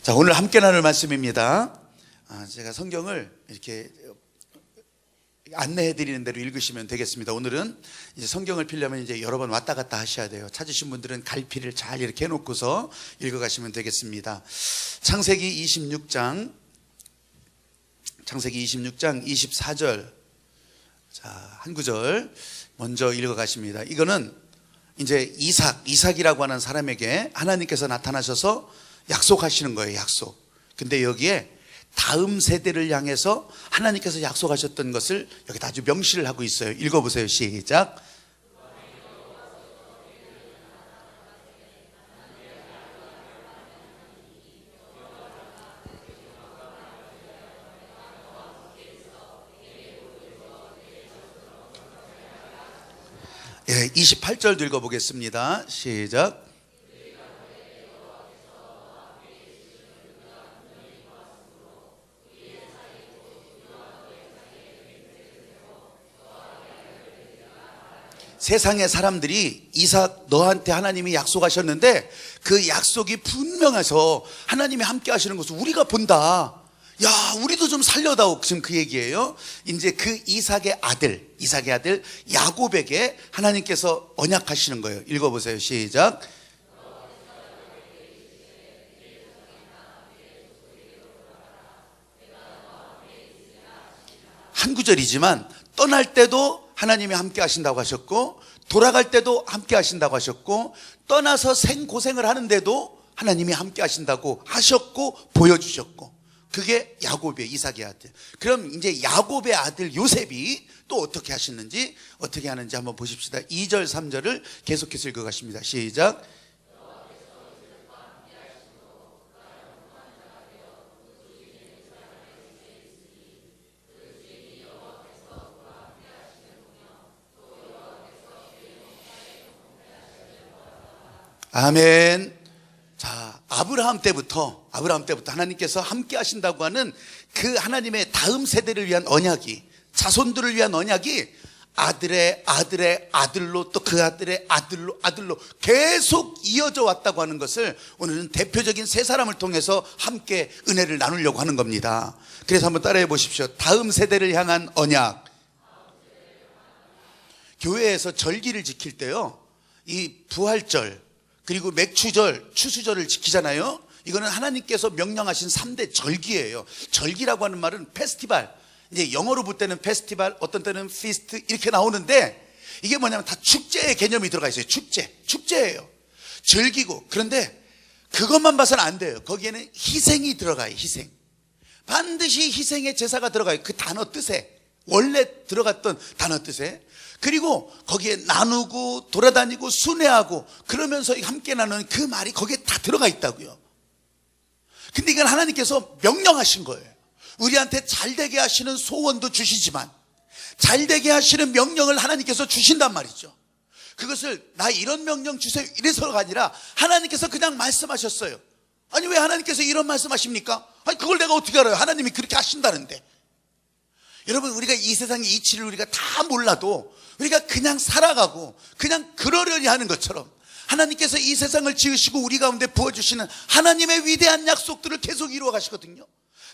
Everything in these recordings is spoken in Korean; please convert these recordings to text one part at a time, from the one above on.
자, 오늘 함께 나눌 말씀입니다. 제가 성경을 이렇게 안내해 드리는 대로 읽으시면 되겠습니다. 오늘은 이제 성경을 펴려면 이제 여러 번 왔다 갔다 하셔야 돼요. 찾으신 분들은 갈피를 잘 이렇게 해놓고서 읽어가시면 되겠습니다. 창세기 26장 24절, 자, 한 구절 먼저 읽어가십니다. 이거는 이제 이삭이라고 하는 사람에게 하나님께서 나타나셔서 약속하시는 거예요. 약속. 근데 여기에 다음 세대를 향해서 하나님께서 약속하셨던 것을 여기다 아주 명시를 하고 있어요. 읽어보세요. 시작. 예, 28절도 읽어보겠습니다. 시작. 세상의 사람들이 이삭 너한테 하나님이 약속하셨는데 그 약속이 분명해서 하나님이 함께 하시는 것을 우리가 본다. 야, 우리도 좀 살려다오. 지금 그 얘기예요. 이제 그 이삭의 아들 야곱에게 하나님께서 언약하시는 거예요. 읽어보세요. 시작. 한 구절이지만 떠날 때도 하나님이 함께 하신다고 하셨고, 돌아갈 때도 함께 하신다고 하셨고, 떠나서 생고생을 하는데도 하나님이 함께 하신다고 하셨고 보여주셨고, 그게 야곱의 이삭의 아들. 그럼 이제 야곱의 아들 요셉이 또 어떻게 하셨는지, 어떻게 하는지 한번 보십시다. 2절 3절을 계속해서 읽어가십니다. 시작. 아멘. 자, 아브라함 때부터 하나님께서 함께 하신다고 하는 그 하나님의 다음 세대를 위한 언약이, 자손들을 위한 언약이 아들의 아들로, 또 그 아들의 아들로 계속 이어져 왔다고 하는 것을 오늘은 대표적인 세 사람을 통해서 함께 은혜를 나누려고 하는 겁니다. 그래서 한번 따라해 보십시오. 다음 세대를 향한 언약. 교회에서 절기를 지킬 때요, 이 부활절 그리고 맥추절, 추수절을 지키잖아요. 이거는 하나님께서 명령하신 3대 절기예요. 절기라고 하는 말은 페스티벌, 이제 영어로 볼 때는 페스티벌, 어떤 때는 피스트 이렇게 나오는데, 이게 뭐냐면 다 축제의 개념이 들어가 있어요. 축제예요. 절기고. 그런데 그것만 봐서는 안 돼요. 거기에는 희생이 들어가요. 희생. 반드시 희생의 제사가 들어가요. 그 단어 뜻에, 원래 들어갔던 단어 뜻에. 그리고 거기에 나누고 돌아다니고 순회하고 그러면서 함께 나누는 그 말이 거기에 다 들어가 있다고요. 근데 이건 하나님께서 명령하신 거예요. 우리한테 잘되게 하시는 소원도 주시지만 잘되게 하시는 명령을 하나님께서 주신단 말이죠. 그것을 나 이런 명령 주세요 이래서가 아니라 하나님께서 그냥 말씀하셨어요. 아니, 왜 하나님께서 이런 말씀하십니까? 아니, 그걸 내가 어떻게 알아요? 하나님이 그렇게 하신다는데. 여러분, 우리가 이 세상의 이치를 우리가 다 몰라도 우리가 그냥 살아가고 그냥 그러려니 하는 것처럼 하나님께서 이 세상을 지으시고 우리 가운데 부어주시는 하나님의 위대한 약속들을 계속 이루어 가시거든요.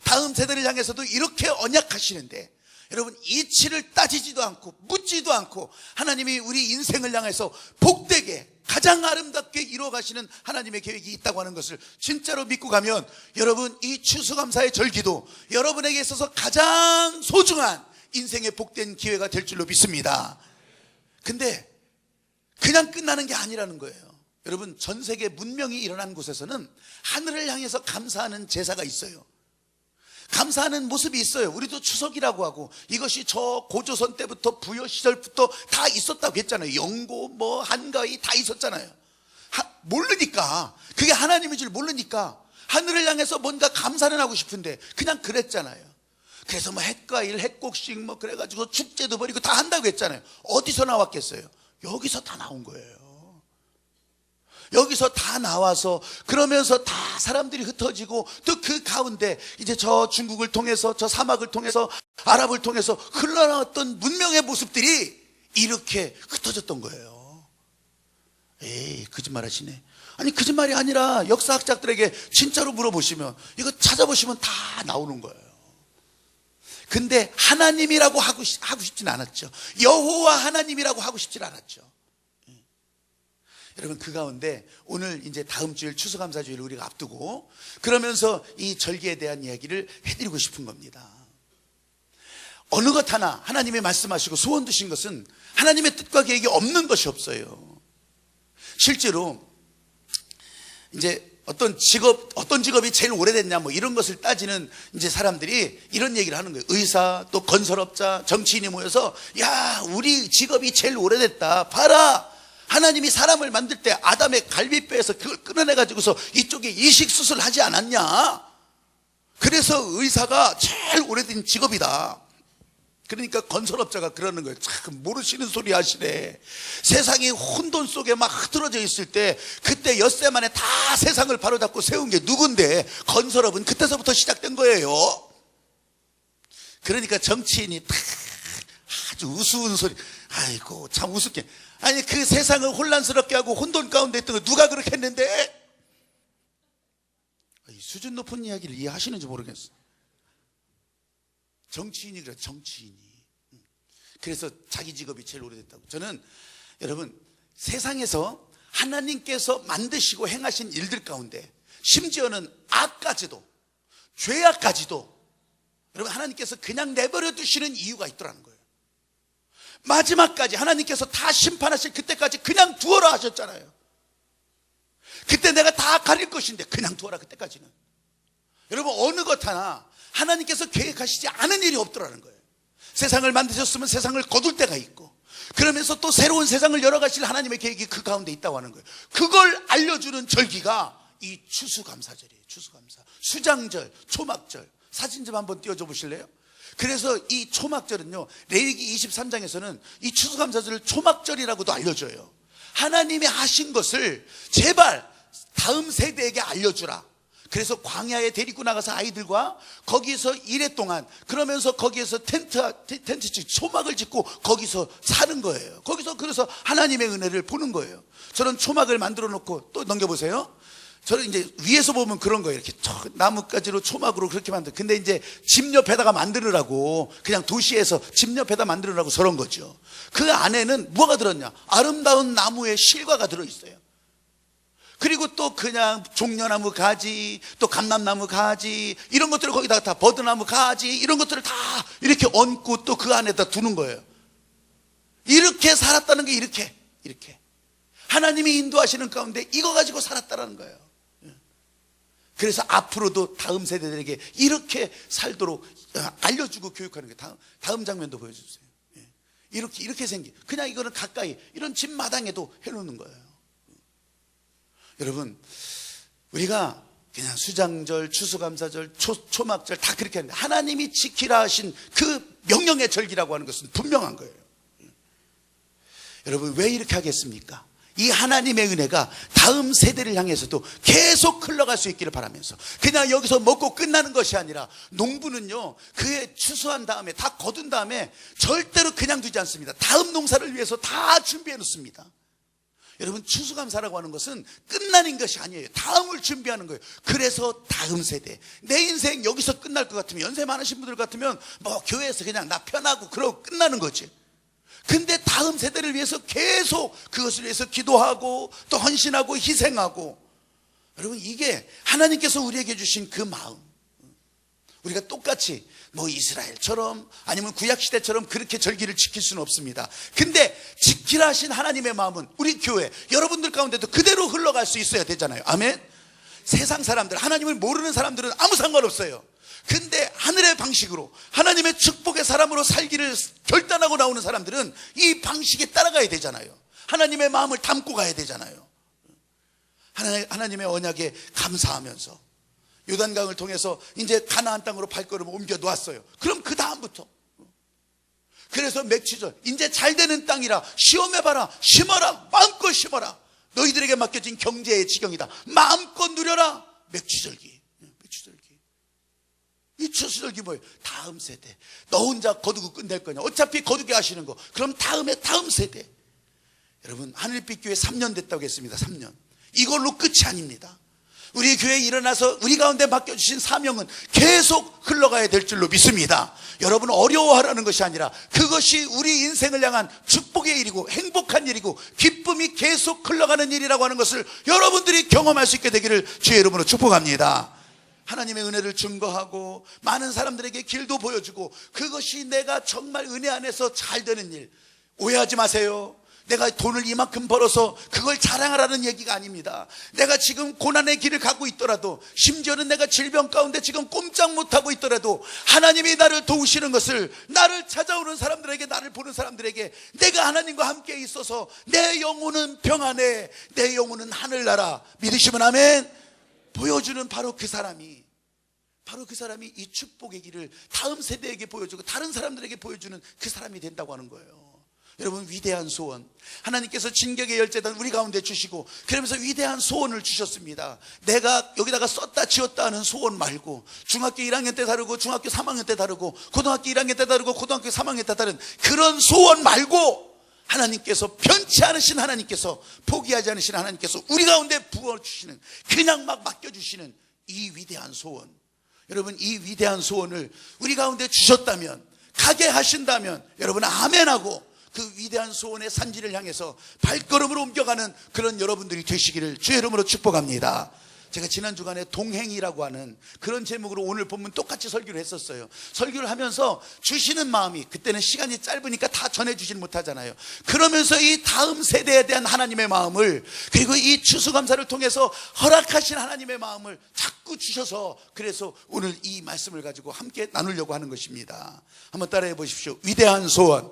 다음 세대를 향해서도 이렇게 언약하시는데, 여러분, 이치를 따지지도 않고 묻지도 않고 하나님이 우리 인생을 향해서 복되게 가장 아름답게 이루어 가시는 하나님의 계획이 있다고 하는 것을 진짜로 믿고 가면, 여러분, 이 추수감사의 절기도 여러분에게 있어서 가장 소중한 인생의 복된 기회가 될 줄로 믿습니다. 근데 그냥 끝나는 게 아니라는 거예요. 여러분, 전 세계 문명이 일어난 곳에서는 하늘을 향해서 감사하는 제사가 있어요. 감사하는 모습이 있어요. 우리도 추석이라고 하고, 이것이 저 고조선 때부터 부여 시절부터 다 있었다고 했잖아요. 영고 뭐 한가위 다 있었잖아요. 모르니까, 그게 하나님인 줄 모르니까 하늘을 향해서 뭔가 감사는 하고 싶은데 그냥 그랬잖아요. 그래서 뭐 핵과일, 핵곡식 뭐 그래가지고 축제도 벌이고 다 한다고 했잖아요. 어디서 나왔겠어요? 여기서 다 나온 거예요. 여기서 다 나와서, 그러면서 다 사람들이 흩어지고, 또 그 가운데 이제 저 중국을 통해서, 저 사막을 통해서, 아랍을 통해서 흘러나왔던 문명의 모습들이 이렇게 흩어졌던 거예요. 에이, 거짓말 하시네. 아니 거짓말이 아니라 역사학자들에게 진짜로 물어보시면 이거 찾아보시면 다 나오는 거예요. 근데 하나님이라고 하고 싶진 않았죠. 여호와 하나님이라고 하고 싶진 않았죠. 여러분, 그 가운데 오늘 이제 다음 주일 추수감사주일을 우리가 앞두고 그러면서 이 절기에 대한 이야기를 해드리고 싶은 겁니다. 어느 것 하나 하나님이 말씀하시고 소원 두신 것은 하나님의 뜻과 계획이 없는 것이 없어요. 실제로 이제 어떤 직업이 제일 오래됐냐 뭐 이런 것을 따지는 이제 사람들이 이런 얘기를 하는 거예요. 의사, 또 건설업자, 정치인이 모여서 야, 우리 직업이 제일 오래됐다. 봐라. 하나님이 사람을 만들 때 아담의 갈비뼈에서 그걸 끊어내가지고서 이쪽에 이식수술 하지 않았냐. 그래서 의사가 제일 오래된 직업이다. 그러니까 건설업자가 그러는 거예요. 참 모르시는 소리 하시네. 세상이 혼돈 속에 막 흐트러져 있을 때 그때 엿새 만에 다 세상을 바로잡고 세운 게 누군데 건설업은 그때서부터 시작된 거예요. 그러니까 정치인이 아주 우스운 소리. 아이고 참 우습게. 아니 그 세상을 혼란스럽게 하고 혼돈 가운데 있던 거 누가 그렇게 했는데? 수준 높은 이야기를 이해하시는지 모르겠어. 정치인이 그래, 정치인이. 그래서 자기 직업이 제일 오래됐다고. 저는 여러분, 세상에서 하나님께서 만드시고 행하신 일들 가운데 심지어는 악까지도, 죄악까지도 여러분 하나님께서 그냥 내버려 두시는 이유가 있더라는 거예요. 마지막까지 하나님께서 다 심판하실 그때까지 그냥 두어라 하셨잖아요. 그때 내가 다 가릴 것인데 그냥 두어라. 그때까지는 여러분 어느 것 하나 하나님께서 계획하시지 않은 일이 없더라는 거예요. 세상을 만드셨으면 세상을 거둘 때가 있고 그러면서 또 새로운 세상을 열어가실 하나님의 계획이 그 가운데 있다고 하는 거예요. 그걸 알려주는 절기가 이 추수감사절이에요. 추수감사, 수장절, 초막절. 사진 좀 한번 띄워줘 보실래요? 그래서 이 초막절은요, 레위기 23장에서는 이 추수감사절을 초막절이라고도 알려줘요. 하나님이 하신 것을 제발 다음 세대에게 알려주라. 그래서 광야에 데리고 나가서 아이들과 거기서 1회 동안 그러면서 거기에서 텐트 초막을 짓고 거기서 사는 거예요. 거기서 그래서 하나님의 은혜를 보는 거예요. 저는 초막을 만들어 놓고 또 넘겨보세요. 저는 이제 위에서 보면 그런 거예요. 이렇게 나뭇가지로 초막으로 그렇게 만들. 근데 이제 집 옆에다가 만들으라고 그냥 도시에서 집 옆에다 만들으라고 저런 거죠. 그 안에는 뭐가 들었냐? 아름다운 나무의 실과가 들어있어요. 그리고 또 그냥 종려나무 가지, 또 감람나무 가지, 이런 것들을 거기다가 다 버드나무 가지, 이런 것들을 다 이렇게 얹고 또 그 안에다 두는 거예요. 이렇게 살았다는 게 이렇게 하나님이 인도하시는 가운데 이거 가지고 살았다는 거예요. 그래서 앞으로도 다음 세대들에게 이렇게 살도록 알려주고 교육하는 게 다음 장면도 보여주세요. 이렇게 생긴 그냥 이거는 가까이 이런 집 마당에도 해놓는 거예요. 여러분, 우리가 그냥 수장절, 추수감사절, 초막절 다 그렇게 하는데 하나님이 지키라 하신 그 명령의 절기라고 하는 것은 분명한 거예요. 여러분, 왜 이렇게 하겠습니까? 이 하나님의 은혜가 다음 세대를 향해서도 계속 흘러갈 수 있기를 바라면서 그냥 여기서 먹고 끝나는 것이 아니라 농부는요, 그해 추수한 다음에 다 거둔 다음에 절대로 그냥 두지 않습니다. 다음 농사를 위해서 다 준비해 놓습니다. 여러분, 추수감사라고 하는 것은 끝나는 것이 아니에요. 다음을 준비하는 거예요. 그래서 다음 세대, 내 인생 여기서 끝날 것 같으면, 연세 많으신 분들 같으면 뭐 교회에서 그냥 나 편하고 그러고 끝나는 거지. 근데 다음 세대를 위해서 계속 그것을 위해서 기도하고 또 헌신하고 희생하고, 여러분, 이게 하나님께서 우리에게 주신 그 마음. 우리가 똑같이 뭐 이스라엘처럼 아니면 구약시대처럼 그렇게 절기를 지킬 수는 없습니다. 근데 지키라 하신 하나님의 마음은 우리 교회 여러분들 가운데도 그대로 흘러갈 수 있어야 되잖아요. 아멘. 세상 사람들, 하나님을 모르는 사람들은 아무 상관없어요. 근데 하늘의 방식으로 하나님의 축복의 사람으로 살기를 결단하고 나오는 사람들은 이 방식에 따라가야 되잖아요. 하나님의 마음을 담고 가야 되잖아요. 하나님의 언약에 감사하면서 요단강을 통해서 이제 가나안 땅으로 발걸음을 옮겨 놓았어요. 그럼 그 다음부터, 그래서 맥추절, 이제 잘 되는 땅이라 시험해봐라, 심어라, 마음껏 심어라, 너희들에게 맡겨진 경제의 지경이다, 마음껏 누려라. 맥추절기. 이 추수절기 뭐예요? 다음 세대. 너 혼자 거두고 끝낼 거냐? 어차피 거두게 하시는 거. 그럼 다음 세대. 여러분, 하늘빛 교회 3년 됐다고 했습니다. 3년. 이걸로 끝이 아닙니다. 우리 교회에 일어나서 우리 가운데 맡겨주신 사명은 계속 흘러가야 될 줄로 믿습니다. 여러분 어려워하라는 것이 아니라 그것이 우리 인생을 향한 축복의 일이고 행복한 일이고 기쁨이 계속 흘러가는 일이라고 하는 것을 여러분들이 경험할 수 있게 되기를 주의 이름으로 축복합니다. 하나님의 은혜를 증거하고 많은 사람들에게 길도 보여주고 그것이 내가 정말 은혜 안에서 잘 되는 일. 오해하지 마세요. 내가 돈을 이만큼 벌어서 그걸 자랑하라는 얘기가 아닙니다. 내가 지금 고난의 길을 가고 있더라도, 심지어는 내가 질병 가운데 지금 꼼짝 못하고 있더라도 하나님이 나를 도우시는 것을, 나를 찾아오는 사람들에게, 나를 보는 사람들에게 내가 하나님과 함께 있어서 내 영혼은 평안해, 내 영혼은 하늘나라, 믿으시면 아멘, 보여주는 바로 그 사람이 이 축복의 길을 다음 세대에게 보여주고 다른 사람들에게 보여주는 그 사람이 된다고 하는 거예요. 여러분, 위대한 소원, 하나님께서 진격의 열재단 우리 가운데 주시고 그러면서 위대한 소원을 주셨습니다. 내가 여기다가 썼다 지웠다 하는 소원 말고, 중학교 1학년 때 다르고 중학교 3학년 때 다르고 고등학교 1학년 때 다르고 고등학교 3학년 때 다른 그런 소원 말고, 하나님께서 변치 않으신 하나님께서, 포기하지 않으신 하나님께서 우리 가운데 부어주시는, 그냥 막 맡겨주시는 이 위대한 소원, 여러분 이 위대한 소원을 우리 가운데 주셨다면, 가게 하신다면 여러분 아멘하고 그 위대한 소원의 산지를 향해서 발걸음으로 옮겨가는 그런 여러분들이 되시기를 주의 이름으로 축복합니다. 제가 지난 주간에 동행이라고 하는 그런 제목으로 오늘 본문 똑같이 설교를 했었어요. 설교를 하면서 주시는 마음이, 그때는 시간이 짧으니까 다 전해주지는 못하잖아요. 그러면서 이 다음 세대에 대한 하나님의 마음을, 그리고 이 추수감사를 통해서 허락하신 하나님의 마음을 자꾸 주셔서, 그래서 오늘 이 말씀을 가지고 함께 나누려고 하는 것입니다. 한번 따라해 보십시오. 위대한 소원,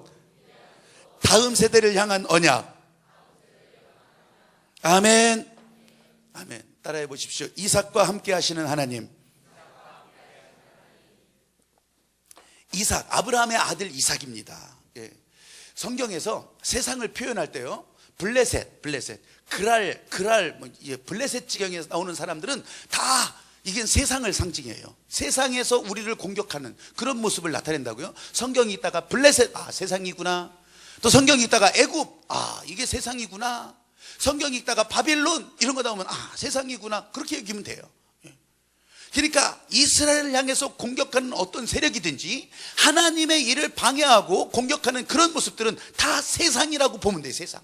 다음 세대를 향한 언약. 아멘. 아멘. 따라해 보십시오. 이삭과 함께 하시는 하나님. 이삭, 아브라함의 아들 이삭입니다. 예. 성경에서 세상을 표현할 때요, 블레셋, 그랄, 블레셋 지경에서 나오는 사람들은 다 이게 세상을 상징해요. 세상에서 우리를 공격하는 그런 모습을 나타낸다고요. 성경이 있다가 블레셋, 세상이구나. 또 성경이 있다가 애굽, 이게 세상이구나. 성경이 있다가 바빌론, 이런 거 나오면 세상이구나, 그렇게 여기면 돼요. 그러니까 이스라엘을 향해서 공격하는 어떤 세력이든지 하나님의 일을 방해하고 공격하는 그런 모습들은 다 세상이라고 보면 돼요. 세상.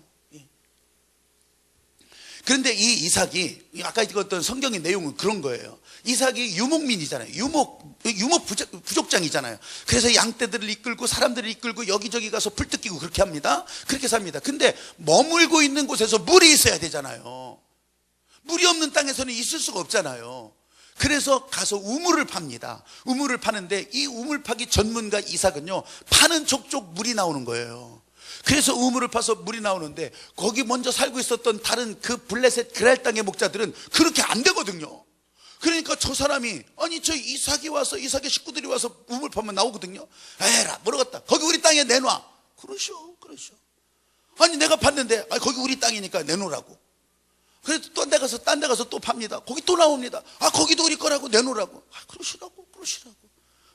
그런데 이 이삭이, 아까 읽었던 성경의 내용은 그런 거예요. 이삭이 유목민이잖아요. 유목 부족장이잖아요. 그래서 양떼들을 이끌고 사람들을 이끌고 여기저기 가서 풀 뜯기고 그렇게 합니다. 그렇게 삽니다. 근데 머물고 있는 곳에서 물이 있어야 되잖아요. 물이 없는 땅에서는 있을 수가 없잖아요. 그래서 가서 우물을 팝니다. 우물을 파는데 이 우물 파기 전문가 이삭은요, 파는 족족 물이 나오는 거예요. 그래서 우물을 파서 물이 나오는데, 거기 먼저 살고 있었던 다른 그 블레셋 그랄 땅의 목자들은 그렇게 안 되거든요. 그러니까 저 사람이, 저 이삭의 식구들이 와서 우물 파면 나오거든요. 에라, 모르겠다, 거기 우리 땅에 내놔. 그러셔. 아니 내가 팠는데, 거기 우리 땅이니까 내놓으라고. 그래서 딴 데 가서 또 팝니다. 거기 또 나옵니다. 거기도 우리 거라고, 내놓으라고. 그러시라고.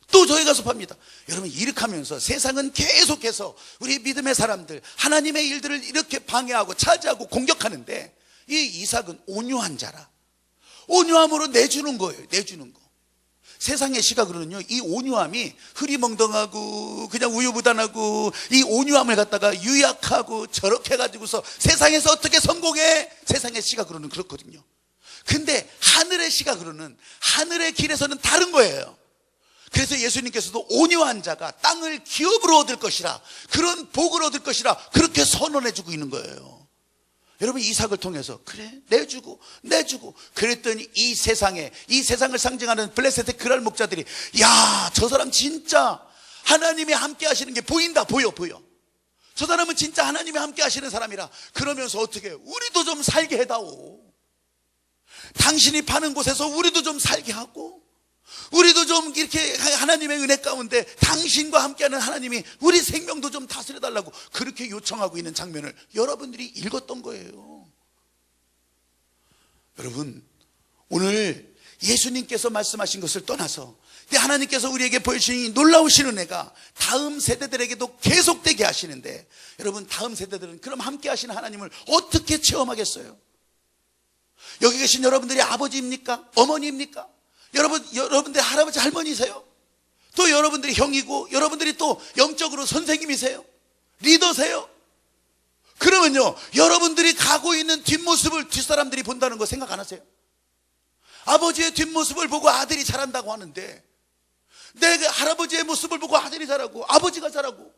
또 저희 가서 팝니다. 여러분, 이렇게 하면서 세상은 계속해서 우리 믿음의 사람들, 하나님의 일들을 이렇게 방해하고 차지하고 공격하는데, 이 이삭은 온유한 자라. 온유함으로 내주는 거예요. 내주는 거. 세상의 시각으로는요, 이 온유함이 흐리멍덩하고 그냥 우유부단하고, 이 온유함을 갖다가 유약하고 저렇게 해가지고서 세상에서 어떻게 성공해? 세상의 시각으로는 그렇거든요. 근데 하늘의 시각으로는, 하늘의 길에서는 다른 거예요. 그래서 예수님께서도 온유한 자가 땅을 기업으로 얻을 것이라, 그런 복을 얻을 것이라 그렇게 선언해주고 있는 거예요. 여러분, 이삭을 통해서 그래 내주고 그랬더니 이 세상을 상징하는 블레셋의 그랄 목자들이, 야, 저 사람 진짜 하나님이 함께 하시는 게 보인다. 보여. 저 사람은 진짜 하나님이 함께 하시는 사람이라. 그러면서 어떻게, 우리도 좀 살게 해다오. 당신이 파는 곳에서 우리도 좀 살게 하고, 우리도 좀 이렇게 하나님의 은혜 가운데 당신과 함께하는 하나님이 우리 생명도 좀 다스려달라고 그렇게 요청하고 있는 장면을 여러분들이 읽었던 거예요. 여러분, 오늘 예수님께서 말씀하신 것을 떠나서 하나님께서 우리에게 보여주신 이 놀라우신 은혜가 다음 세대들에게도 계속되게 하시는데, 여러분, 다음 세대들은 그럼 함께 하시는 하나님을 어떻게 체험하겠어요? 여기 계신 여러분들이 아버지입니까? 어머니입니까? 여러분들이 할아버지 할머니세요? 또 여러분들이 형이고 여러분들이 또 영적으로 선생님이세요? 리더세요? 그러면요, 여러분들이 가고 있는 뒷모습을 뒷사람들이 본다는 거 생각 안 하세요? 아버지의 뒷모습을 보고 아들이 잘한다고 하는데, 내 할아버지의 모습을 보고 아들이 잘하고 아버지가 잘하고,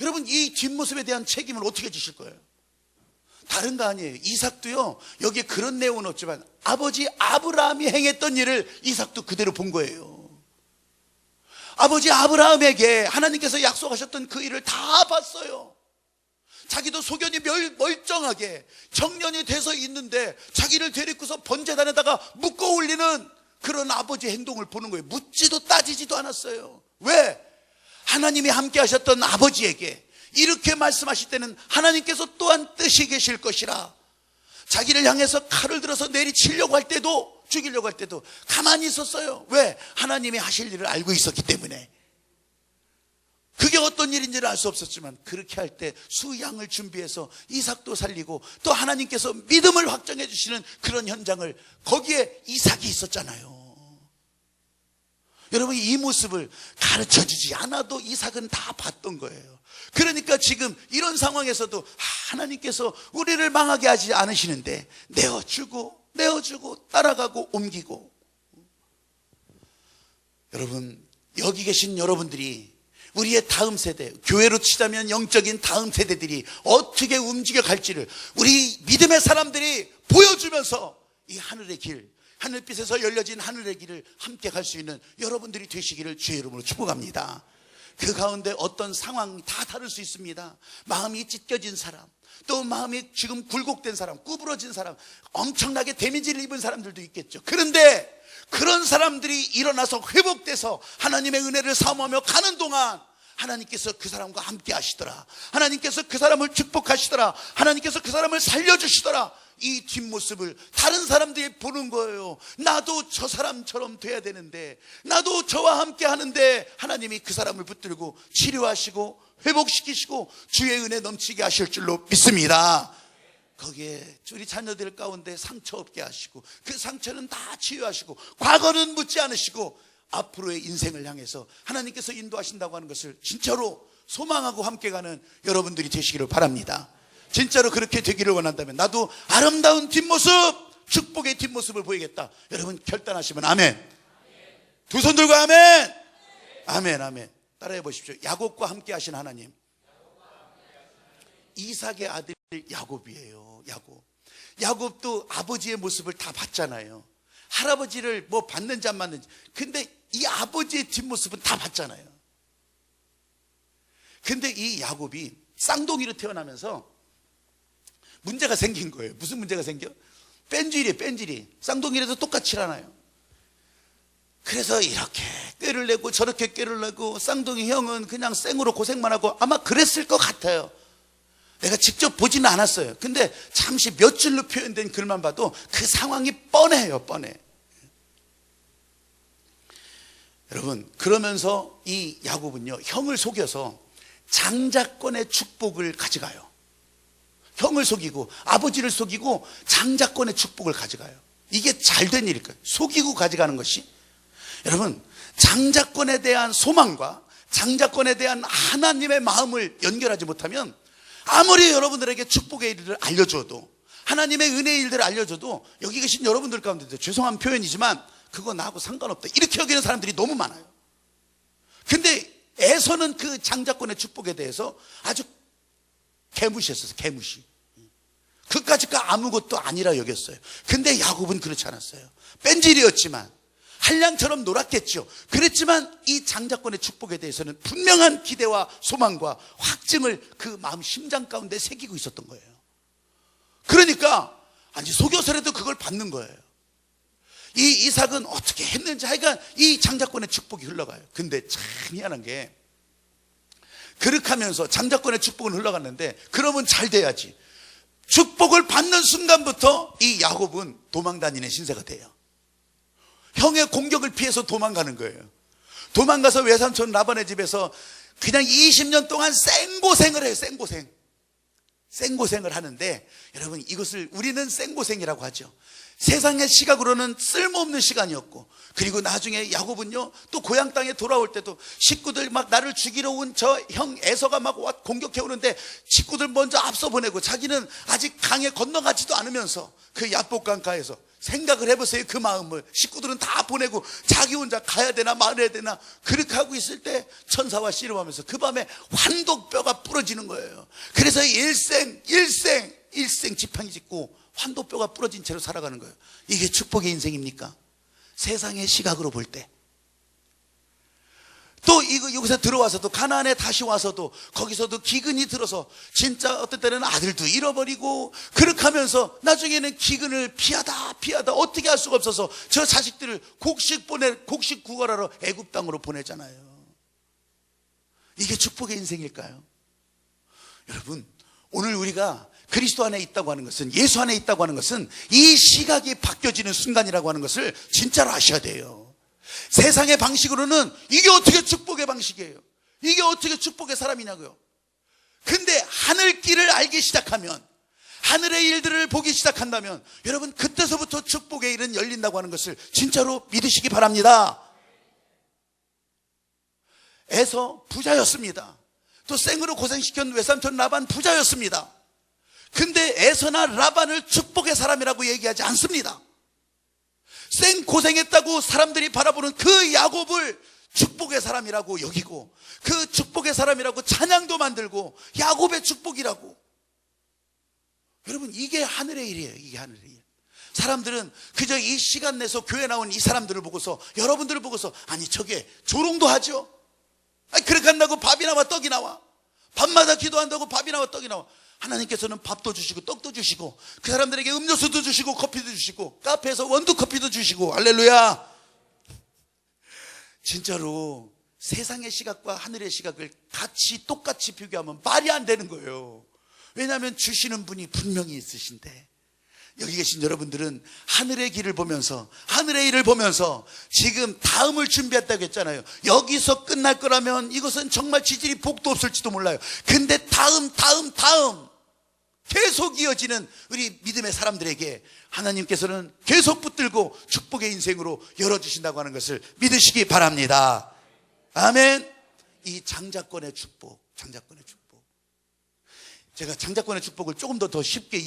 여러분 이 뒷모습에 대한 책임을 어떻게 지실 거예요? 다른 거 아니에요. 이삭도요, 여기에 그런 내용은 없지만 아버지 아브라함이 행했던 일을 이삭도 그대로 본 거예요. 아버지 아브라함에게 하나님께서 약속하셨던 그 일을 다 봤어요. 자기도 소견이 멀쩡하게 청년이 돼서 있는데 자기를 데리고서 번제단에다가 묶어 올리는 그런 아버지 행동을 보는 거예요. 묻지도 따지지도 않았어요. 왜? 하나님이 함께 하셨던 아버지에게 이렇게 말씀하실 때는 하나님께서 또한 뜻이 계실 것이라, 자기를 향해서 칼을 들어서 내리치려고 할 때도, 죽이려고 할 때도 가만히 있었어요. 왜? 하나님이 하실 일을 알고 있었기 때문에. 그게 어떤 일인지를 알 수 없었지만 그렇게 할 때 수양을 준비해서 이삭도 살리고 또 하나님께서 믿음을 확정해 주시는 그런 현장을, 거기에 이삭이 있었잖아요. 여러분 이 모습을 가르쳐 주지 않아도 이삭은 다 봤던 거예요. 그러니까 지금 이런 상황에서도 하나님께서 우리를 망하게 하지 않으시는데 내어주고 따라가고 옮기고. 여러분 여기 계신 여러분들이, 우리의 다음 세대, 교회로 치자면 영적인 다음 세대들이 어떻게 움직여 갈지를 우리 믿음의 사람들이 보여주면서 이 하늘의 길, 하늘빛에서 열려진 하늘의 길을 함께 갈 수 있는 여러분들이 되시기를 주의 이름으로 축복합니다. 그 가운데 어떤 상황이 다 다를 수 있습니다. 마음이 찢겨진 사람, 또 마음이 지금 굴곡된 사람, 구부러진 사람, 엄청나게 데미지를 입은 사람들도 있겠죠. 그런데 그런 사람들이 일어나서 회복돼서 하나님의 은혜를 사모하며 가는 동안 하나님께서 그 사람과 함께 하시더라, 하나님께서 그 사람을 축복하시더라, 하나님께서 그 사람을 살려주시더라. 이 뒷모습을 다른 사람들이 보는 거예요. 나도 저 사람처럼 돼야 되는데, 나도 저와 함께 하는데 하나님이 그 사람을 붙들고 치료하시고 회복시키시고 주의 은혜 넘치게 하실 줄로 믿습니다. 거기에 우리 자녀들 가운데 상처 없게 하시고 그 상처는 다 치유하시고 과거는 묻지 않으시고 앞으로의 인생을 향해서 하나님께서 인도하신다고 하는 것을 진짜로 소망하고 함께 가는 여러분들이 되시기를 바랍니다. 진짜로 그렇게 되기를 원한다면 나도 아름다운 뒷모습, 축복의 뒷모습을 보이겠다. 여러분 결단하시면 아멘. 두 손 들고 아멘. 아멘, 아멘. 따라해 보십시오. 야곱과 함께 하신 하나님. 이삭의 아들 야곱이에요. 야곱도 아버지의 모습을 다 봤잖아요. 할아버지를 뭐 봤는지 안 봤는지. 근데 이 아버지의 뒷모습은 다 봤잖아요. 근데 이 야곱이 쌍둥이로 태어나면서 문제가 생긴 거예요. 무슨 문제가 생겨? 뺀질이. 쌍둥이라도 똑같이 일어나요. 그래서 이렇게 꾀를 내고 저렇게 꾀를 내고, 쌍둥이 형은 그냥 생으로 고생만 하고 아마 그랬을 것 같아요. 내가 직접 보지는 않았어요. 근데 잠시 몇 줄로 표현된 글만 봐도 그 상황이 뻔해요. 여러분, 그러면서 이 야곱은요, 형을 속여서 장자권의 축복을 가져가요. 형을 속이고 아버지를 속이고 장자권의 축복을 가져가요. 이게 잘된 일일까요? 속이고 가져가는 것이. 여러분, 장자권에 대한 소망과 장자권에 대한 하나님의 마음을 연결하지 못하면 아무리 여러분들에게 축복의 일을 알려줘도, 하나님의 은혜의 일들을 알려줘도 여기 계신 여러분들 가운데도 죄송한 표현이지만 그거 나하고 상관없다 이렇게 여기는 사람들이 너무 많아요. 근데 에서는 그 장자권의 축복에 대해서 아주 개무시했어요. 개무시. 그까짓가 아무것도 아니라 여겼어요. 근데 야곱은 그렇지 않았어요. 뺀질이었지만 한량처럼 놀았겠죠. 그랬지만 이 장자권의 축복에 대해서는 분명한 기대와 소망과 확증을 그 마음 심장 가운데 새기고 있었던 거예요. 그러니까 아니 속여서라도 그걸 받는 거예요. 이 이삭은 어떻게 했는지 하여간 이 장자권의 축복이 흘러가요. 근데 참 희한한 게, 그렇게 하면서 장자권의 축복은 흘러갔는데 그러면 잘 돼야지. 축복을 받는 순간부터 이 야곱은 도망다니는 신세가 돼요. 형의 공격을 피해서 도망가는 거예요. 도망가서 외삼촌 라반의 집에서 그냥 20년 동안 생고생을 해요. 생고생. 생고생을 하는데, 여러분 이것을 우리는 생고생이라고 하죠. 세상의 시각으로는 쓸모없는 시간이었고, 그리고 나중에 야곱은요 또 고향 땅에 돌아올 때도 식구들 막 나를 죽이러 온 저 형 에서가 막 공격해 오는데 식구들 먼저 앞서 보내고 자기는 아직 강에 건너가지도 않으면서 그 야복강가에서, 생각을 해보세요. 그 마음을 식구들은 다 보내고 자기 혼자 가야 되나 말아야 되나 그렇게 하고 있을 때 천사와 씨름하면서 그 밤에 환도뼈가 부러지는 거예요. 그래서 일생 지팡이 짚고 환도뼈가 부러진 채로 살아가는 거예요. 이게 축복의 인생입니까? 세상의 시각으로 볼 때. 또 여기서 들어와서도, 가나안에 다시 와서도 거기서도 기근이 들어서 진짜 어떤 때는 아들도 잃어버리고 그렇게 하면서 나중에는 기근을 피하다 어떻게 할 수가 없어서 저 자식들을 곡식 구걸하러 애굽 땅으로 보내잖아요. 이게 축복의 인생일까요? 여러분, 오늘 우리가 그리스도 안에 있다고 하는 것은, 예수 안에 있다고 하는 것은 이 시각이 바뀌어지는 순간이라고 하는 것을 진짜로 아셔야 돼요. 세상의 방식으로는 이게 어떻게 축복의 방식이에요? 이게 어떻게 축복의 사람이냐고요? 근데 하늘길을 알기 시작하면, 하늘의 일들을 보기 시작한다면 여러분 그때서부터 축복의 일은 열린다고 하는 것을 진짜로 믿으시기 바랍니다. 에서 부자였습니다. 또 생으로 고생시킨 외삼촌 라반 부자였습니다. 근데 에서나 라반을 축복의 사람이라고 얘기하지 않습니다. 생 고생했다고 사람들이 바라보는 그 야곱을 축복의 사람이라고 여기고, 그 축복의 사람이라고 찬양도 만들고 야곱의 축복이라고. 여러분 이게 하늘의 일이에요. 이게 하늘의 일. 사람들은 그저 이 시간 내서 교회 나온 이 사람들을 보고서, 여러분들을 보고서, 아니 저게 조롱도 하죠. 아니 그렇게 한다고 밥이 나와 떡이 나와? 밤마다 기도한다고 밥이 나와 떡이 나와? 하나님께서는 밥도 주시고 떡도 주시고 그 사람들에게 음료수도 주시고 커피도 주시고 카페에서 원두커피도 주시고, 할렐루야. 진짜로 세상의 시각과 하늘의 시각을 똑같이 비교하면 말이 안 되는 거예요. 왜냐하면 주시는 분이 분명히 있으신데, 여기 계신 여러분들은 하늘의 길을 보면서, 하늘의 일을 보면서 지금 다음을 준비했다고 했잖아요. 여기서 끝날 거라면 이것은 정말 지질이 복도 없을지도 몰라요. 근데 다음 계속 이어지는 우리 믿음의 사람들에게 하나님께서는 계속 붙들고 축복의 인생으로 열어주신다고 하는 것을 믿으시기 바랍니다. 아멘. 이 장자권의 축복. 제가 장자권의 축복을 조금 더 쉽게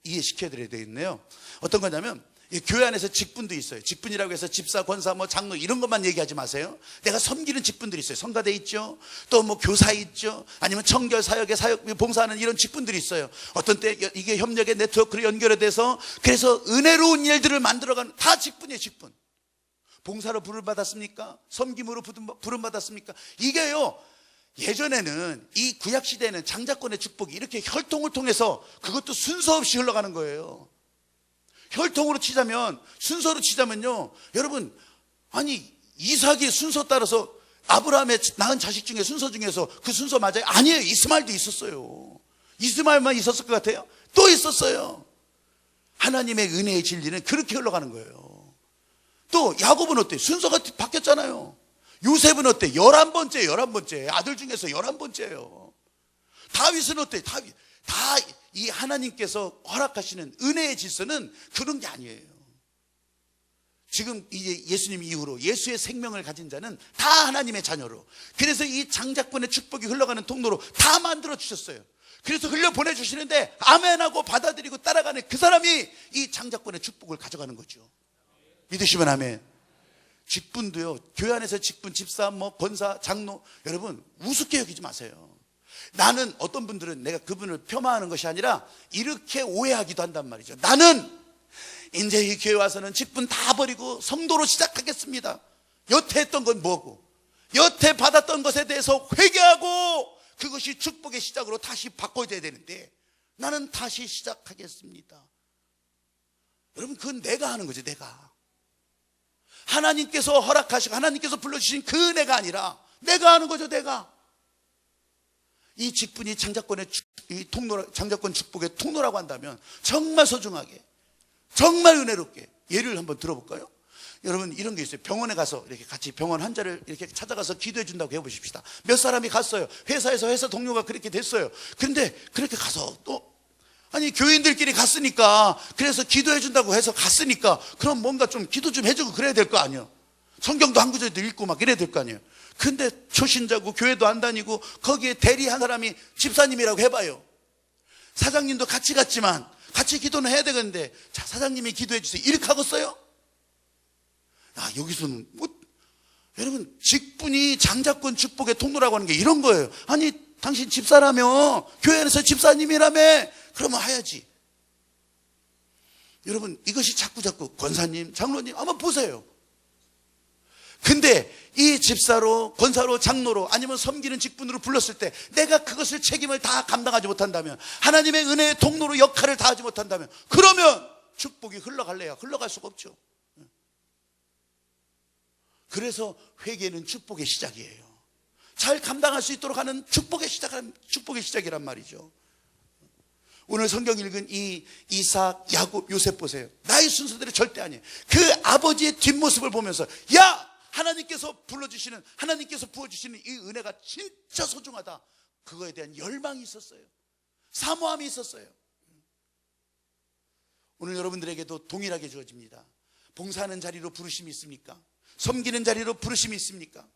이해시켜드려야 되겠네요. 어떤 거냐면, 교회 안에서 직분도 있어요. 직분이라고 해서 집사, 권사, 장로 이런 것만 얘기하지 마세요. 내가 섬기는 직분들이 있어요. 성가대 있죠. 또 교사 있죠. 아니면 청결 사역에 봉사하는 이런 직분들이 있어요. 어떤 때 이게 협력의 네트워크로 연결이 돼서 그래서 은혜로운 일들을 만들어가는, 다 직분이에요. 직분. 봉사로 부름받았습니까? 섬김으로 부름받았습니까? 이게요, 예전에는 이 구약시대에는 장자권의 축복이 이렇게 혈통을 통해서 그것도 순서 없이 흘러가는 거예요. 혈통으로 치자면, 순서로 치자면요, 여러분, 아니 이삭의 순서 따라서 아브라함의 낳은 자식 중에 순서 중에서 그 순서 맞아요? 아니에요. 이스마엘도 있었어요. 이스마엘만 있었을 것 같아요? 또 있었어요. 하나님의 은혜의 진리는 그렇게 흘러가는 거예요. 또 야곱은 어때요? 순서가 바뀌었잖아요. 요셉은 어때? 11번째. 아들 중에서 11번째예요. 다윗은 어때? 다 이 하나님께서 허락하시는 은혜의 질서는 그런 게 아니에요. 지금 이제 예수님 이후로 예수의 생명을 가진 자는 다 하나님의 자녀로, 그래서 이 장자권의 축복이 흘러가는 통로로 다 만들어 주셨어요. 그래서 흘려 보내주시는데 아멘하고 받아들이고 따라가는 그 사람이 이 장자권의 축복을 가져가는 거죠. 믿으시면 아멘. 직분도요, 교회 안에서 직분, 집사, 권사, 장로, 여러분 우습게 여기지 마세요. 나는, 어떤 분들은 내가 그분을 폄하하는 것이 아니라 이렇게 오해하기도 한단 말이죠. 나는 이제 이 교회 와서는 직분 다 버리고 성도로 시작하겠습니다. 여태 했던 건 뭐고, 여태 받았던 것에 대해서 회개하고 그것이 축복의 시작으로 다시 바꿔줘야 되는데 나는 다시 시작하겠습니다. 여러분 그건 내가 하는 거죠. 내가 하나님께서 허락하시고 하나님께서 불러주신 그 은혜가 아니라 내가 하는 거죠. 내가. 이 직분이 장자권의 장자권 축복의 통로라고 한다면 정말 소중하게, 정말 은혜롭게 예를 한번 들어볼까요? 여러분 이런 게 있어요. 병원에 가서 이렇게 같이 병원 환자를 이렇게 찾아가서 기도해 준다고 해보십시다. 몇 사람이 갔어요. 회사에서 회사 동료가 그렇게 됐어요. 그런데 그렇게 가서 또 아니 교인들끼리 갔으니까, 그래서 기도해 준다고 해서 갔으니까 그럼 뭔가 좀 기도 좀 해주고 그래야 될 거 아니에요. 성경도 한 구절도 읽고 막 이래야 될 거 아니에요. 근데 초신자고 교회도 안 다니고 거기에 대리한 사람이 집사님이라고 해봐요. 사장님도 같이 갔지만 같이 기도는 해야 되겠는데, 자 사장님이 기도해 주세요 이렇게 하겠어요? 아, 여기서는 뭐, 여러분 직분이 장자권 축복의 통로라고 하는 게 이런 거예요. 아니 당신 집사라며, 교회 안에서 집사님이라며, 그러면 해야지. 여러분 이것이 자꾸 권사님, 장로님 한번 보세요. 근데 이 집사로, 권사로, 장로로 아니면 섬기는 직분으로 불렀을 때 내가 그것을 책임을 다 감당하지 못한다면, 하나님의 은혜의 통로로 역할을 다하지 못한다면, 그러면 축복이 흘러갈래야 흘러갈 수가 없죠. 그래서 회개는 축복의 시작이에요. 잘 감당할 수 있도록 하는 축복의 시작이란 말이죠. 오늘 성경 읽은 이 이삭, 야곱, 요셉 보세요. 나의 순서대로 절대 아니에요. 그 아버지의 뒷모습을 보면서, 야! 하나님께서 불러주시는, 하나님께서 부어주시는 이 은혜가 진짜 소중하다, 그거에 대한 열망이 있었어요. 사모함이 있었어요. 오늘 여러분들에게도 동일하게 주어집니다. 봉사하는 자리로 부르심이 있습니까? 섬기는 자리로 부르심이 있습니까?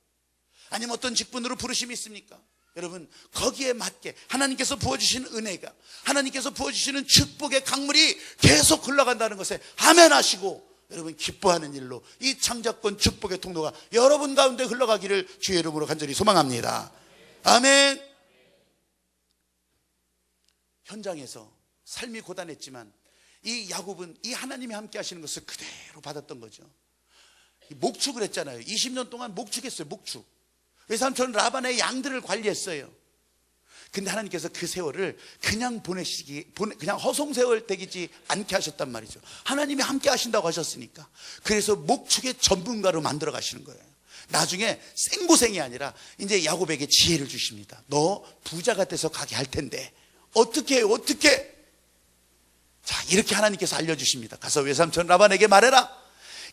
아니면 어떤 직분으로 부르심이 있습니까? 여러분 거기에 맞게 하나님께서 부어주신 은혜가, 하나님께서 부어주시는 축복의 강물이 계속 흘러간다는 것에 아멘 하시고, 여러분 기뻐하는 일로 이 창작권 축복의 통로가 여러분 가운데 흘러가기를 주의 이름으로 간절히 소망합니다. 아멘. 현장에서 삶이 고단했지만 이 야곱은 이 하나님이 함께 하시는 것을 그대로 받았던 거죠. 목축을 했잖아요. 20년 동안 목축했어요. 목축. 외삼촌 라반의 양들을 관리했어요. 근데 하나님께서 그 세월을 그냥 그냥 허송세월 되지 않게 하셨단 말이죠. 하나님이 함께 하신다고 하셨으니까. 그래서 목축의 전문가로 만들어 가시는 거예요. 나중에 생고생이 아니라 이제 야곱에게 지혜를 주십니다. 너 부자가 돼서 가게 할 텐데 어떻게 해요? 어떻게? 자, 이렇게 하나님께서 알려주십니다. 가서 외삼촌 라반에게 말해라.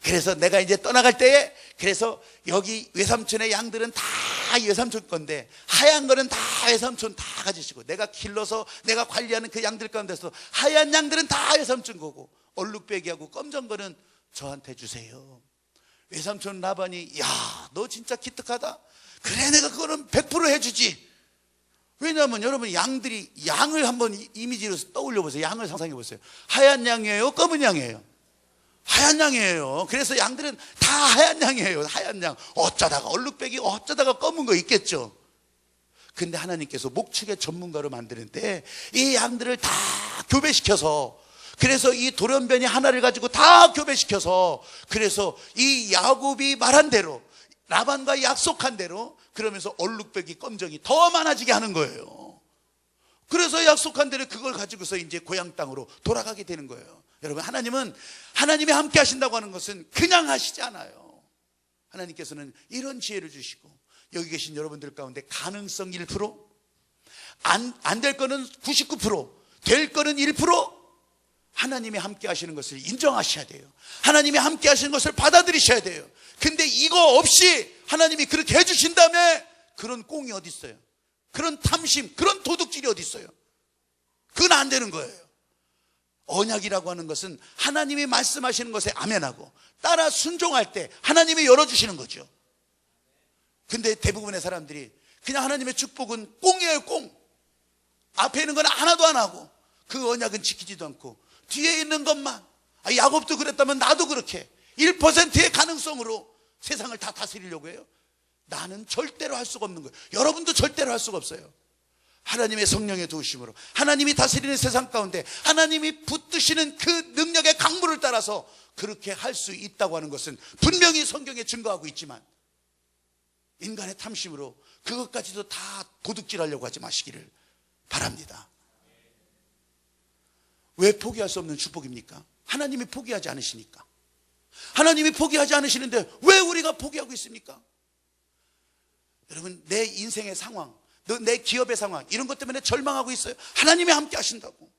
그래서 내가 이제 떠나갈 때에, 그래서 여기 외삼촌의 양들은 다 외삼촌 건데 하얀 거는 다 외삼촌 다 가지시고, 내가 길러서 내가 관리하는 그 양들 가운데서 하얀 양들은 다 외삼촌 거고, 얼룩배기하고 검정 거는 저한테 주세요. 외삼촌 라반이, 야, 너 진짜 기특하다. 그래, 내가 그거는 100% 해주지. 왜냐하면 여러분 양을 한번 이미지로 떠올려 보세요. 양을 상상해 보세요. 하얀 양이에요? 검은 양이에요? 하얀 양이에요. 그래서 양들은 다 하얀 양이에요. 하얀 양. 어쩌다가 얼룩배기, 어쩌다가 검은 거 있겠죠. 근데 하나님께서 목축의 전문가로 만드는데 이 양들을 다 교배시켜서, 그래서 이 돌연변이 하나를 가지고 다 교배시켜서, 그래서 이 야곱이 말한 대로, 라반과 약속한 대로, 그러면서 얼룩배기 검정이 더 많아지게 하는 거예요. 그래서 약속한 대로 그걸 가지고서 이제 고향 땅으로 돌아가게 되는 거예요. 여러분 하나님은, 하나님이 함께 하신다고 하는 것은 그냥 하시지 않아요. 하나님께서는 이런 지혜를 주시고, 여기 계신 여러분들 가운데 가능성 1%, 안 될 거는 99%, 될 거는 1%, 하나님이 함께 하시는 것을 인정하셔야 돼요. 하나님이 함께 하시는 것을 받아들이셔야 돼요. 근데 이거 없이 하나님이 그렇게 해주신다며, 그런 꽁이 어디 있어요? 그런 탐심, 그런 도둑질이 어디 있어요? 그건 안 되는 거예요. 언약이라고 하는 것은 하나님이 말씀하시는 것에 아멘하고 따라 순종할 때 하나님이 열어주시는 거죠. 근데 대부분의 사람들이 그냥 하나님의 축복은 꽁이에요. 꽁. 앞에 있는 건 하나도 안 하고 그 언약은 지키지도 않고 뒤에 있는 것만, 야곱도 그랬다면 나도 그렇게 1%의 가능성으로 세상을 다 다스리려고 해요. 나는 절대로 할 수가 없는 거예요. 여러분도 절대로 할 수가 없어요. 하나님의 성령의 도우심으로 하나님이 다스리는 세상 가운데 하나님이 붙드시는 그 능력의 강물을 따라서 그렇게 할 수 있다고 하는 것은 분명히 성경에 증거하고 있지만, 인간의 탐심으로 그것까지도 다 도둑질하려고 하지 마시기를 바랍니다. 왜 포기할 수 없는 축복입니까? 하나님이 포기하지 않으시니까. 하나님이 포기하지 않으시는데 왜 우리가 포기하고 있습니까? 여러분, 내 인생의 상황, 내 기업의 상황, 이런 것 때문에 절망하고 있어요. 하나님이 함께 하신다고.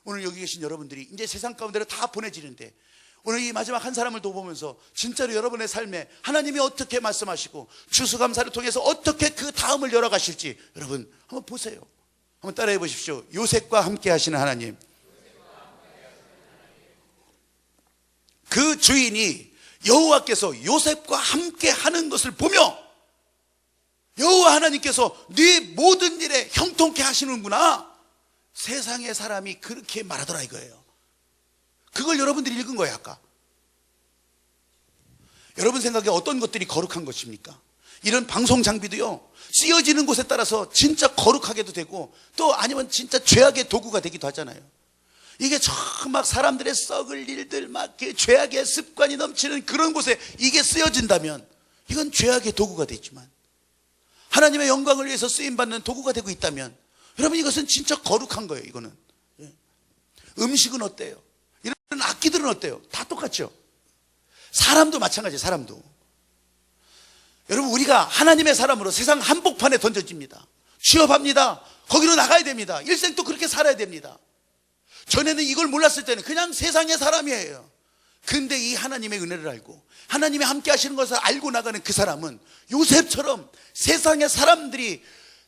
오늘 여기 계신 여러분들이 이제 세상 가운데로 다 보내지는데 오늘 이 마지막 한 사람을 돌보면서 진짜로 여러분의 삶에 하나님이 어떻게 말씀하시고 추수감사를 통해서 어떻게 그 다음을 열어가실지 여러분 한번 보세요. 한번 따라해 보십시오. 요셉과 함께 하시는 하나님. 그 주인이 여호와께서 요셉과 함께 하는 것을 보며 여호와 하나님께서 네 모든 일에 형통케 하시는구나, 세상의 사람이 그렇게 말하더라 이거예요. 그걸 여러분들이 읽은 거예요. 아까 여러분 생각에 어떤 것들이 거룩한 것입니까? 이런 방송 장비도요, 쓰여지는 곳에 따라서 진짜 거룩하게도 되고 또 아니면 진짜 죄악의 도구가 되기도 하잖아요. 이게 정말 사람들의 썩을 일들, 막 죄악의 습관이 넘치는 그런 곳에 이게 쓰여진다면 이건 죄악의 도구가 되지만, 하나님의 영광을 위해서 쓰임받는 도구가 되고 있다면 여러분 이것은 진짜 거룩한 거예요. 이거는. 음식은 어때요? 이런 악기들은 어때요? 다 똑같죠. 사람도 마찬가지예요. 사람도. 여러분 우리가 하나님의 사람으로 세상 한복판에 던져집니다. 취업합니다. 거기로 나가야 됩니다. 일생 또 그렇게 살아야 됩니다. 전에는 이걸 몰랐을 때는 그냥 세상의 사람이에요. 근데 이 하나님의 은혜를 알고 하나님이 함께 하시는 것을 알고 나가는 그 사람은 요셉처럼 세상의 사람들이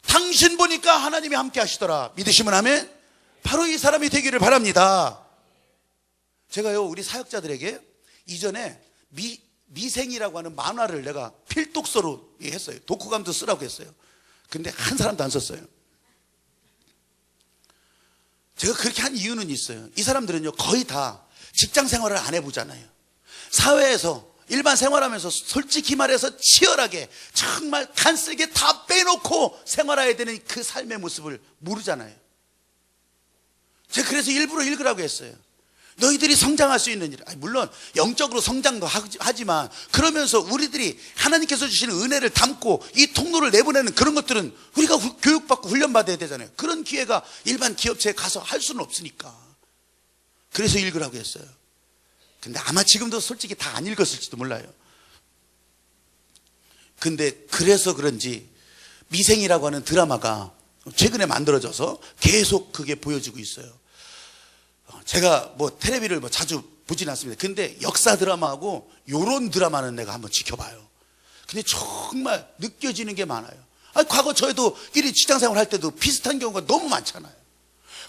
당신 보니까 하나님이 함께 하시더라, 믿으시면 아멘. 바로 이 사람이 되기를 바랍니다. 제가요 우리 사역자들에게 이전에 미생이라고 하는 만화를 내가 필독서로 했어요. 독후감도 쓰라고 했어요. 근데 한 사람도 안 썼어요. 제가 그렇게 한 이유는 있어요. 이 사람들은요 거의 다 직장 생활을 안 해보잖아요. 사회에서 일반 생활하면서 솔직히 말해서 치열하게 정말 간쓸게 다 빼놓고 생활해야 되는 그 삶의 모습을 모르잖아요. 제가 그래서 일부러 읽으라고 했어요. 너희들이 성장할 수 있는 일, 물론 영적으로 성장도 하지만 그러면서 우리들이 하나님께서 주시는 은혜를 담고 이 통로를 내보내는 그런 것들은 우리가 교육받고 훈련받아야 되잖아요. 그런 기회가 일반 기업체에 가서 할 수는 없으니까 그래서 읽으라고 했어요. 근데 아마 지금도 솔직히 다 안 읽었을지도 몰라요. 근데 그래서 그런지 미생이라고 하는 드라마가 최근에 만들어져서 계속 그게 보여지고 있어요. 제가 뭐 텔레비를 자주 보진 않습니다. 근데 역사 드라마하고 요런 드라마는 내가 한번 지켜봐요. 근데 정말 느껴지는 게 많아요. 과거 저희도 일이 직장생활 할 때도 비슷한 경우가 너무 많잖아요.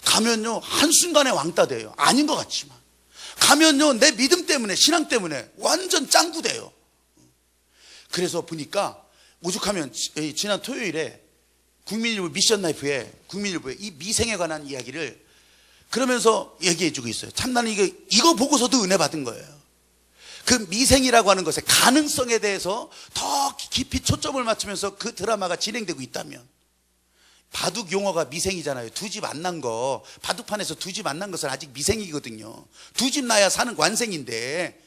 가면요 한순간에 왕따 돼요. 아닌 것 같지만 가면요 내 믿음 때문에, 신앙 때문에 완전 짱구 돼요. 그래서 보니까 오죽하면 지난 토요일에 국민일보 미션 라이프에 국민일보에 이 미생에 관한 이야기를 그러면서 얘기해주고 있어요. 참 나는 이거 보고서도 은혜 받은 거예요. 그 미생이라고 하는 것의 가능성에 대해서 더 깊이 초점을 맞추면서 그 드라마가 진행되고 있다면, 바둑 용어가 미생이잖아요. 두 집 안 난 거, 바둑판에서 두 집 안 난 것은 아직 미생이거든요. 두 집 나야 사는 완생인데,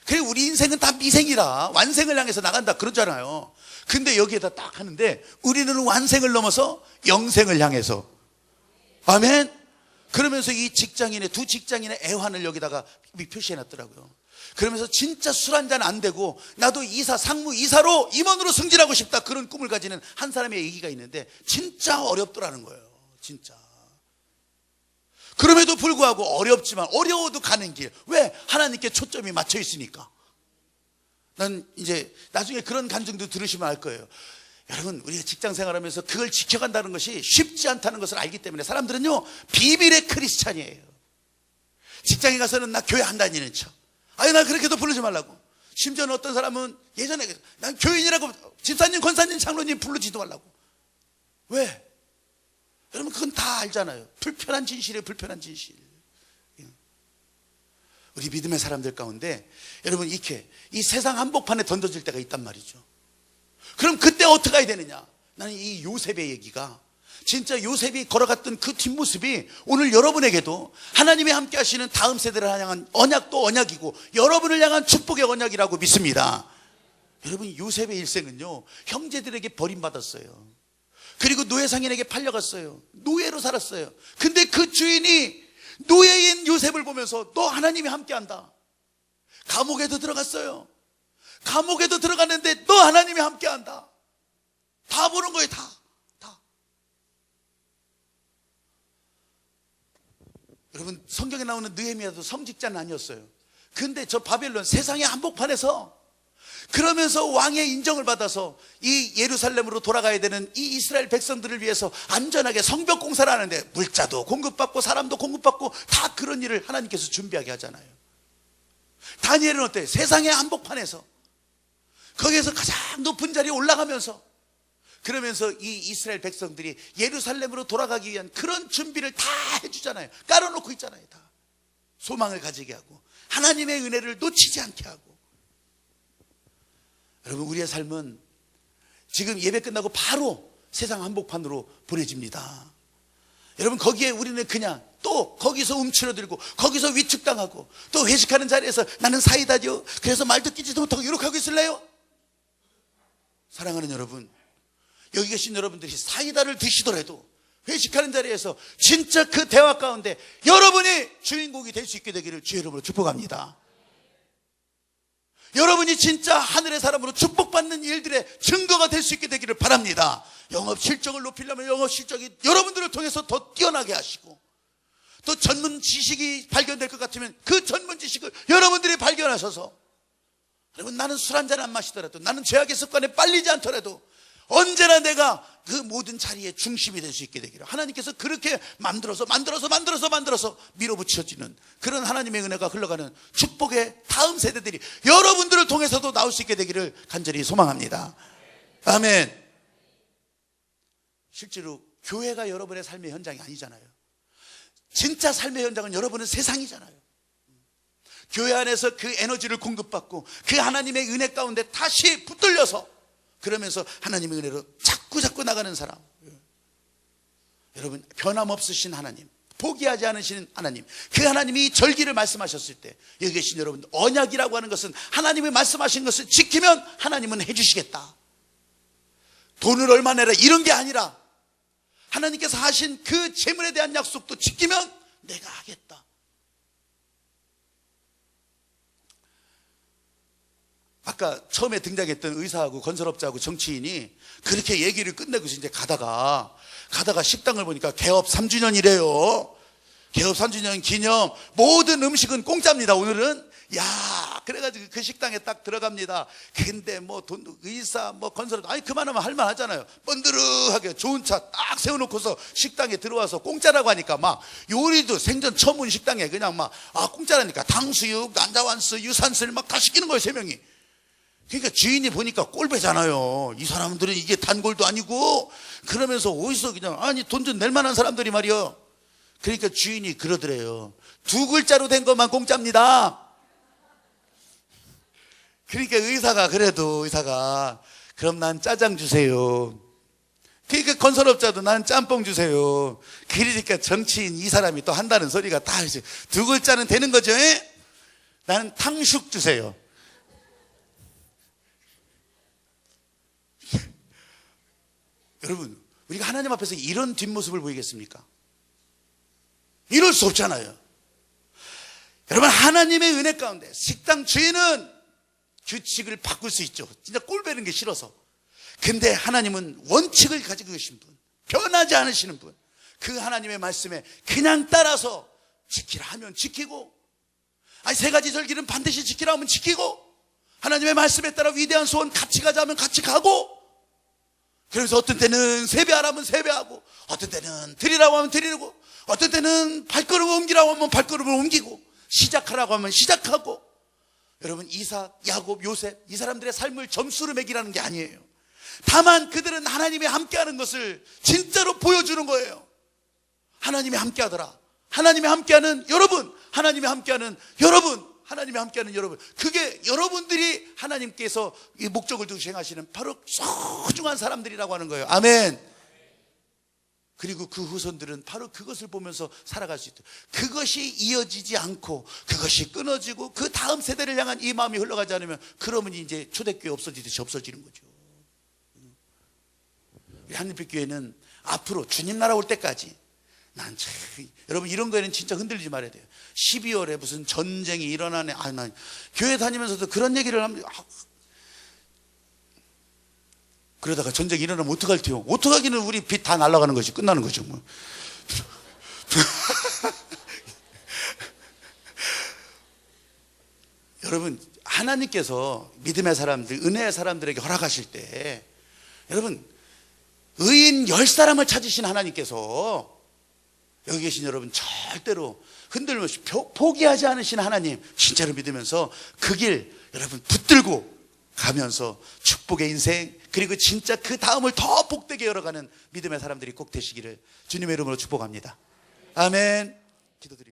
그래 우리 인생은 다 미생이라 완생을 향해서 나간다 그러잖아요. 근데 여기에다 딱 하는데 우리는 완생을 넘어서 영생을 향해서, 아멘. 그러면서 이 직장인의 두 직장인의 애환을 여기다가 표시해놨더라고요. 그러면서 진짜 술 한잔 안 되고 나도 이사, 상무 이사로 임원으로 승진하고 싶다, 그런 꿈을 가지는 한 사람의 얘기가 있는데 진짜 어렵더라는 거예요. 진짜. 그럼에도 불구하고 어렵지만 어려워도 가는 길. 왜? 하나님께 초점이 맞춰 있으니까. 난 이제 나중에 그런 간증도 들으시면 알 거예요. 여러분 우리가 직장 생활하면서 그걸 지켜간다는 것이 쉽지 않다는 것을 알기 때문에 사람들은요 비밀의 크리스찬이에요. 직장에 가서는 나 교회 안 다니는 척, 나 그렇게도 부르지 말라고. 심지어는 어떤 사람은 예전에 난 교인이라고 집사님, 권사님, 장로님 부르지도 말라고. 왜? 여러분 그건 다 알잖아요. 불편한 진실이에요. 불편한 진실. 우리 믿음의 사람들 가운데 여러분 이렇게 이 세상 한복판에 던져질 때가 있단 말이죠. 그럼 그때 어떻게 해야 되느냐? 나는 이 요셉의 얘기가, 진짜 요셉이 걸어갔던 그 뒷모습이 오늘 여러분에게도 하나님이 함께 하시는 다음 세대를 향한 언약도 언약이고 여러분을 향한 축복의 언약이라고 믿습니다. 여러분 요셉의 일생은요 형제들에게 버림받았어요. 그리고 노예상인에게 팔려갔어요. 노예로 살았어요. 근데 그 주인이 노예인 요셉을 보면서 너 하나님이 함께한다. 감옥에도 들어갔어요. 감옥에도 들어갔는데 너 하나님이 함께한다. 다 보는 거예요. 다. 여러분 성경에 나오는 느헤미야도 성직자는 아니었어요. 근데 저 바벨론 세상의 한복판에서 그러면서 왕의 인정을 받아서 이 예루살렘으로 돌아가야 되는 이 이스라엘 백성들을 위해서 안전하게 성벽 공사를 하는데 물자도 공급받고 사람도 공급받고 다 그런 일을 하나님께서 준비하게 하잖아요. 다니엘은 어때요? 세상의 한복판에서 거기에서 가장 높은 자리에 올라가면서 그러면서 이 이스라엘 백성들이 예루살렘으로 돌아가기 위한 그런 준비를 다 해주잖아요. 깔아놓고 있잖아요. 다 소망을 가지게 하고 하나님의 은혜를 놓치지 않게 하고. 여러분, 우리의 삶은 지금 예배 끝나고 바로 세상 한복판으로 보내집니다. 여러분, 거기에 우리는 그냥 또 거기서 움츠러들고 거기서 위축당하고 또 회식하는 자리에서 나는 사이다죠, 그래서 말 듣기지도 못하고 이렇게 하고 있을래요? 사랑하는 여러분, 여기 계신 여러분들이 사이다를 드시더라도 회식하는 자리에서 진짜 그 대화 가운데 여러분이 주인공이 될 수 있게 되기를 주의 이름으로 축복합니다. 여러분이 진짜 하늘의 사람으로 축복받는 일들의 증거가 될 수 있게 되기를 바랍니다. 영업 실적을 높이려면 영업 실적이 여러분들을 통해서 더 뛰어나게 하시고, 또 전문 지식이 발견될 것 같으면 그 전문 지식을 여러분들이 발견하셔서, 여러분, 나는 술 한잔 안 마시더라도, 나는 죄악의 습관에 빨리지 않더라도 언제나 내가 그 모든 자리의 중심이 될 수 있게 되기를 하나님께서 그렇게 만들어서 밀어붙여지는 그런 하나님의 은혜가 흘러가는 축복의 다음 세대들이 여러분들을 통해서도 나올 수 있게 되기를 간절히 소망합니다. 아멘. 실제로 교회가 여러분의 삶의 현장이 아니잖아요. 진짜 삶의 현장은 여러분은 세상이잖아요. 교회 안에서 그 에너지를 공급받고 그 하나님의 은혜 가운데 다시 붙들려서 그러면서 하나님의 은혜로 자꾸 나가는 사람. 여러분, 변함없으신 하나님, 포기하지 않으시는 하나님, 그 하나님이 절기를 말씀하셨을 때 여기 계신 여러분, 언약이라고 하는 것은 하나님이 말씀하신 것을 지키면 하나님은 해주시겠다, 돈을 얼마 내라, 이런 게 아니라 하나님께서 하신 그 재물에 대한 약속도 지키면 내가 하겠다. 아까 처음에 등장했던 의사하고 건설업자하고 정치인이 그렇게 얘기를 끝내고 이제 가다가 식당을 보니까 개업 3주년이래요. 개업 3주년 기념 모든 음식은 공짜입니다, 오늘은. 야, 그래가지고 그 식당에 딱 들어갑니다. 근데 뭐 돈, 의사, 뭐 건설업, 아니 그만하면 할만하잖아요. 번드르하게 좋은 차 딱 세워놓고서 식당에 들어와서 공짜라고 하니까 막 요리도 생전 처음 온 식당에 그냥 막 공짜라니까 당수육, 난자완수, 유산슬 막 다 시키는 거예요, 3명이. 그러니까 주인이 보니까 꼴배잖아요. 이 사람들은 이게 단골도 아니고, 그러면서 어디서 그냥, 아니 돈 좀 낼 만한 사람들이 말이요. 그러니까 주인이 그러더래요. 2글자로 된 것만 공짜입니다. 그러니까 의사가 그럼 난 짜장 주세요. 그러니까 건설업자도 난 짬뽕 주세요. 그러니까 정치인 이 사람이 또 한다는 소리가 다 이제 2글자는 되는 거죠. 에? 나는 탕수육 주세요. 여러분, 우리가 하나님 앞에서 이런 뒷모습을 보이겠습니까? 이럴 수 없잖아요. 여러분, 하나님의 은혜 가운데 식당 주인은 규칙을 바꿀 수 있죠. 진짜 꼴배는 게 싫어서. 근데 하나님은 원칙을 가지고 계신 분, 변하지 않으시는 분, 그 하나님의 말씀에 그냥 따라서 지키라 하면 지키고, 아니 3가지 절기는 반드시 지키라 하면 지키고, 하나님의 말씀에 따라 위대한 소원 같이 가자 하면 같이 가고, 그래서 어떤 때는 세배하라면 세배하고, 어떤 때는 드리라고 하면 드리고, 어떤 때는 발걸음을 옮기라고 하면 발걸음을 옮기고, 시작하라고 하면 시작하고. 여러분, 이삭, 야곱, 요셉, 이 사람들의 삶을 점수로 매기라는 게 아니에요. 다만 그들은 하나님이 함께하는 것을 진짜로 보여주는 거예요. 하나님이 함께하더라. 하나님이 함께하는 여러분, 하나님이 함께하는 여러분, 하나님이 함께하는 여러분, 그게 여러분들이 하나님께서 이 목적을 두고 행하시는 바로 소중한 사람들이라고 하는 거예요. 아멘. 그리고 그 후손들은 바로 그것을 보면서 살아갈 수 있다. 그것이 이어지지 않고 그것이 끊어지고 그 다음 세대를 향한 이 마음이 흘러가지 않으면, 그러면 이제 초대교회 없어지듯이 없어지는 거죠. 우리 한림빛교회는 앞으로 주님 나라 올 때까지, 여러분, 이런 거에는 진짜 흔들리지 말아야 돼요. 12월에 무슨 전쟁이 일어나네. 난 교회 다니면서도 그런 얘기를 하면, 그러다가 전쟁이 일어나면 어떡할지요? 어떡하기는 우리 빚 다 날아가는 것이 끝나는 거죠, 뭐. 여러분, 하나님께서 믿음의 사람들, 은혜의 사람들에게 허락하실 때, 여러분, 의인 10사람을 찾으신 하나님께서 여기 계신 여러분 절대로 흔들면서 포기하지 않으신 하나님 진짜로 믿으면서 그 길 여러분 붙들고 가면서 축복의 인생, 그리고 진짜 그 다음을 더 복되게 열어가는 믿음의 사람들이 꼭 되시기를 주님의 이름으로 축복합니다. 아멘. 기도드립니다.